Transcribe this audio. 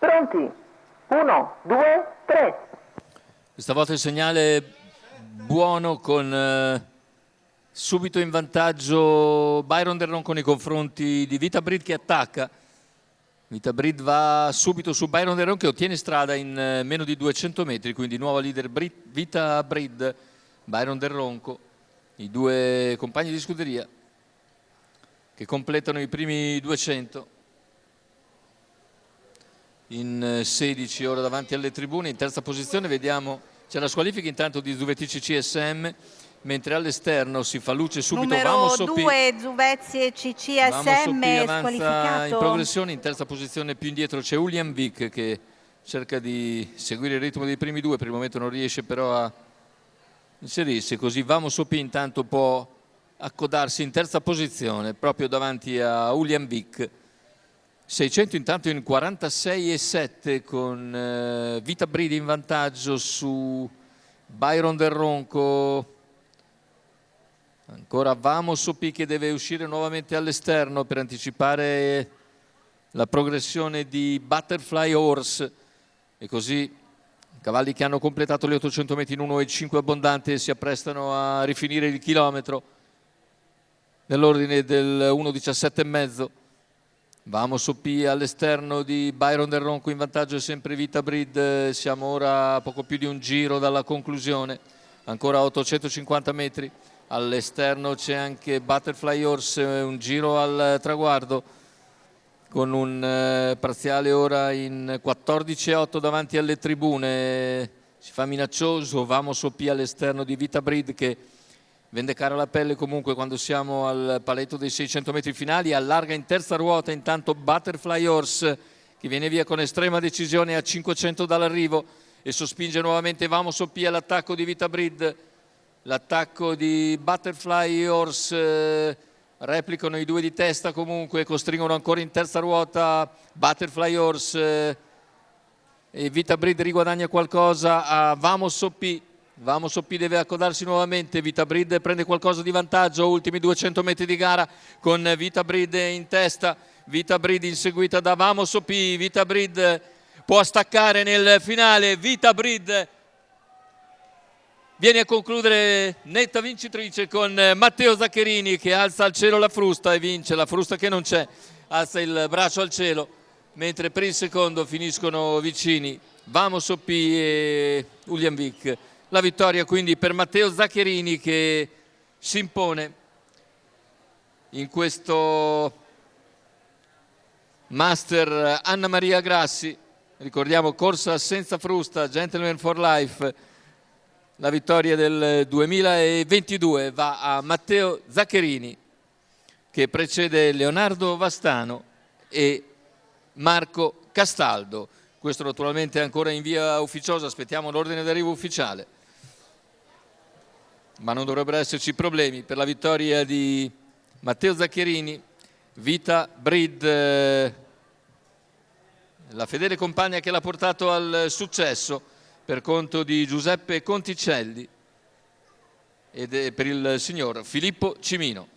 Pronti? 1, 2, 3. Questa volta il segnale buono con subito in vantaggio Byron Del Ronco nei confronti di Vita Brid che attacca. Vita Brid va subito su Byron Del Ronco che ottiene strada in meno di 200 metri, quindi nuova leader Vita Brid, Byron Del Ronco, i due compagni di scuderia che completano i primi 200 in 16 ora davanti alle tribune. In terza posizione vediamo c'è la squalifica intanto di Zuvettici CSM, mentre all'esterno si fa luce subito numero 2 Zuvezzi CCSM squalificato in progressione. In terza posizione più indietro c'è Julian Vick che cerca di seguire il ritmo dei primi due, per il momento non riesce però a inserirsi, così Vamos OP intanto può accodarsi in terza posizione proprio davanti a Julian Vick. 600 intanto in 46,7 con Vita Brid in vantaggio su Byron Del Ronco. Ancora Vamos OP che deve uscire nuovamente all'esterno per anticipare la progressione di Butterfly Horse, e così i cavalli che hanno completato le 800 metri in 1,5 abbondante si apprestano a rifinire il chilometro nell'ordine del 1,17,5. Vamos OP all'esterno di Byron Del Ronco, in vantaggio è sempre Vita Brid. Siamo ora a poco più di un giro dalla conclusione, ancora 850 metri. All'esterno c'è anche Butterfly Horse, un giro al traguardo con un parziale ora in 14,8 davanti alle tribune. Si fa minaccioso Vamos OP all'esterno di Vita Brid che vende cara la pelle comunque quando siamo al paletto dei 600 metri finali. Allarga in terza ruota intanto Butterfly Horse che viene via con estrema decisione a 500 dall'arrivo e sospinge nuovamente Vamos OP all'attacco di Vita Brid. L'attacco di Butterfly Horse, replicano i due di testa comunque, costringono ancora in terza ruota Butterfly Horse e Vita Brid riguadagna qualcosa a Vamos OP. Vamos OP deve accodarsi nuovamente, Vita Brid prende qualcosa di vantaggio, ultimi 200 metri di gara con Vita Brid in testa, Vita Brid inseguita da Vamos OP. Vita Brid può staccare nel finale, Vita Brid viene a concludere netta vincitrice con Matteo Zaccherini che alza al cielo la frusta e vince, la frusta che non c'è, alza il braccio al cielo, mentre per il secondo finiscono vicini Vamos OP e Julian Vick. La vittoria quindi per Matteo Zaccherini che si impone in questo Master Anna Maria Grassi, ricordiamo corsa senza frusta, Gentleman for Life. La vittoria del 2022 va a Matteo Zaccherini che precede Leonardo Vastano e Marco Castaldo. Questo naturalmente è ancora in via ufficiosa, aspettiamo l'ordine d'arrivo ufficiale, ma non dovrebbero esserci problemi per la vittoria di Matteo Zaccherini. Vita Brid, la fedele compagna che l'ha portato al successo per conto di Giuseppe Conticelli ed è per il signor Filippo Cimino.